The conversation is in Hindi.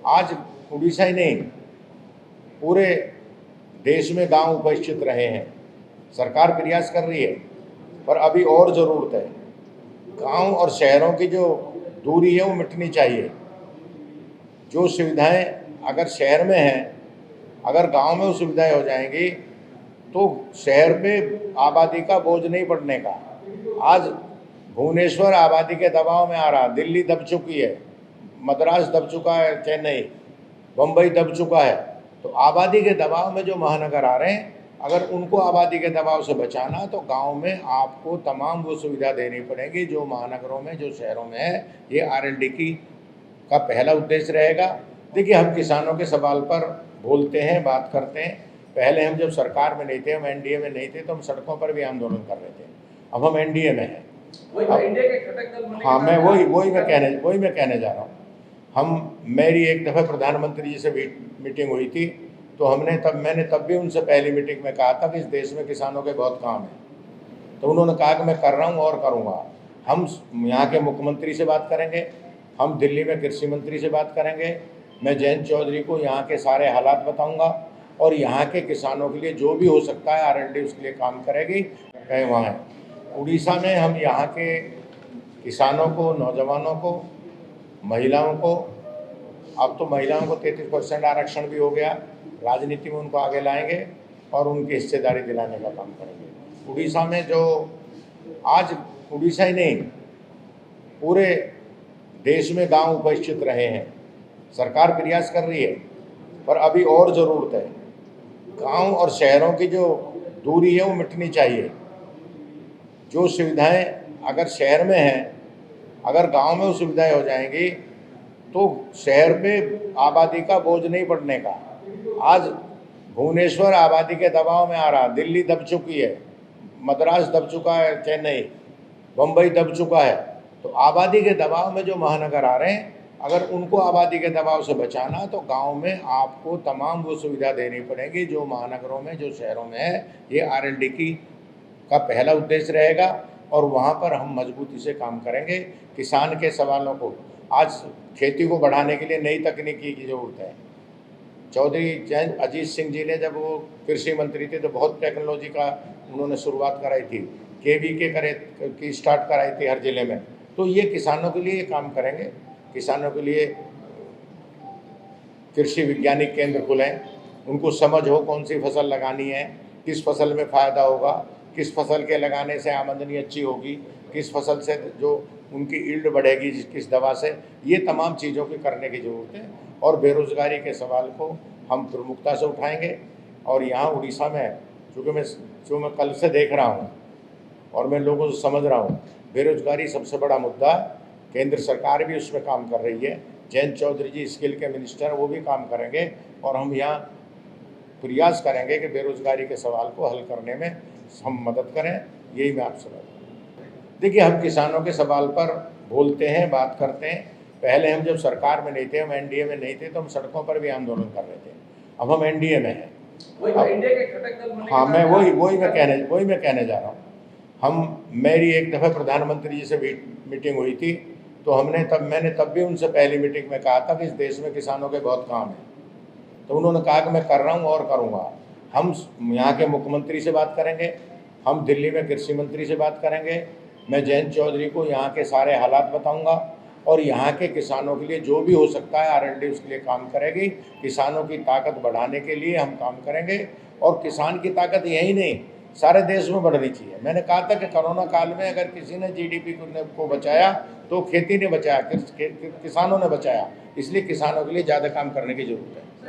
आज उड़ीसा ही नहीं, पूरे देश में गांव उपस्थित रहे हैं। सरकार प्रयास कर रही है, पर अभी और ज़रूरत है। गांव और शहरों की जो दूरी है वो मिटनी चाहिए। जो सुविधाएं अगर शहर में हैं, अगर गांव में वो सुविधाएं हो जाएंगी तो शहर पे आबादी का बोझ नहीं पड़ने का। आज भुवनेश्वर आबादी के दबाव में आ रहा, दिल्ली दब चुकी है, मद्रास दब चुका है, चेन्नई, बम्बई दब चुका है। तो आबादी के दबाव में जो महानगर आ रहे हैं, अगर उनको आबादी के दबाव से बचाना तो गांव में आपको तमाम वो सुविधा देनी पड़ेगी जो महानगरों में, जो शहरों में है। ये आरएलडी का पहला उद्देश्य रहेगा। देखिए, हम किसानों के सवाल पर बोलते हैं, बात करते हैं। पहले हम जब सरकार में नहीं थे, हम एनडीए में नहीं थे, तो हम सड़कों पर भी आंदोलन कर रहे थे। अब हम एनडीए में हैं। इंडिया के घटक दल होने हाँ, के मैं नाते वही मैं कहने जा रहा हूँ। मेरी एक दफ़ा प्रधानमंत्री जी से मीटिंग हुई थी, तो मैंने तब भी उनसे पहली मीटिंग में कहा था कि इस देश में किसानों के बहुत काम है। तो उन्होंने कहा कि मैं कर रहा हूँ और करूँगा। हम यहाँ के मुख्यमंत्री से बात करेंगे, हम दिल्ली में कृषि मंत्री से बात करेंगे, मैं जयंत चौधरी को यहाँ के सारे हालात बताऊँगा और यहाँ के किसानों के लिए जो भी हो सकता है आरएलडी उसके लिए काम करेगी। कहीं वहाँ है उड़ीसा में, हम यहाँ के किसानों को, नौजवानों को, महिलाओं को, अब तो महिलाओं को 33% आरक्षण भी हो गया, राजनीति में उनको आगे लाएंगे और उनकी हिस्सेदारी दिलाने का काम करेंगे। उड़ीसा में जो आज उड़ीसा ही नहीं, पूरे देश में गांव उपस्थित रहे हैं। सरकार प्रयास कर रही है, पर अभी और ज़रूरत है। गांव और शहरों की जो दूरी है वो मिटनी चाहिए। जो सुविधाएं अगर शहर में हैं, अगर गांव में वो सुविधाएं हो जाएंगी तो शहर पे आबादी का बोझ नहीं पड़ने का। आज भुवनेश्वर आबादी के दबाव में आ रहा, दिल्ली दब चुकी है, मद्रास दब चुका है, चेन्नई, बम्बई दब चुका है। तो आबादी के दबाव में जो महानगर आ रहे हैं, अगर उनको आबादी के दबाव से बचाना तो गांव में आपको तमाम वो सुविधा देनी पड़ेगी जो महानगरों में, जो शहरों में है। ये आरएलडी का पहला उद्देश्य रहेगा और वहाँ पर हम मजबूती से काम करेंगे। किसान के सवालों को, आज खेती को बढ़ाने के लिए नई तकनीकी की ज़रूरत है। चौधरी अजीत सिंह जी ने जब वो कृषि मंत्री थे तो बहुत टेक्नोलॉजी का उन्होंने शुरुआत कराई थी, केवीके की स्टार्ट कराई थी हर ज़िले में। तो ये किसानों के लिए काम करेंगे। किसानों के लिए कृषि वैज्ञानिक केंद्र खुलें, उनको समझ हो कौन सी फसल लगानी है, किस फसल में फ़ायदा होगा, किस फसल के लगाने से आमदनी अच्छी होगी, किस फसल से जो उनकी ईल्ड बढ़ेगी, किस दवा से, ये तमाम चीज़ों की करने की ज़रूरत है। और बेरोज़गारी के सवाल को हम प्रमुखता से उठाएंगे। और यहाँ उड़ीसा में जो मैं कल से देख रहा हूँ और मैं लोगों से समझ रहा हूँ, बेरोज़गारी सबसे बड़ा मुद्दा। केंद्र सरकार भी उसमें काम कर रही है। जयंत चौधरी जी स्किल के मिनिस्टर, वो भी काम करेंगे और हम यहाँ प्रयास करेंगे कि बेरोज़गारी के सवाल को हल करने में हम मदद करें। यही मैं आपसे बात करूँ। देखिए, हम किसानों के सवाल पर बोलते हैं, बात करते हैं। पहले हम जब सरकार में नहीं थे, हम एनडीए में नहीं थे, तो हम सड़कों पर भी आंदोलन कर रहे थे। अब हम एनडीए में हैं। इंडिया के घटक दल होने हाँ, के मैं नाते वही मैं कहने जा रहा हूँ। मेरी एक दफ़ा प्रधानमंत्री जी से मीटिंग हुई थी, तो मैंने तब भी उनसे पहली मीटिंग में कहा था कि इस देश में किसानों के बहुत काम है। तो उन्होंने कहा कि मैं कर रहा हूँ और करूँगा। हम यहाँ के मुख्यमंत्री से बात करेंगे, हम दिल्ली में कृषि मंत्री से बात करेंगे, मैं जयंत चौधरी को यहाँ के सारे हालात बताऊँगा और यहाँ के किसानों के लिए जो भी हो सकता है आरएलडी उसके लिए काम करेगी। किसानों की ताकत बढ़ाने के लिए हम काम करेंगे। और किसान की ताकत यही नहीं, सारे देश में बढ़नी चाहिए। मैंने कहा था कि कोरोना काल में अगर किसी ने जीडीपी को बचाया तो खेती ने बचाया, किसानों ने बचाया। इसलिए किसानों के लिए ज़्यादा काम करने की ज़रूरत है।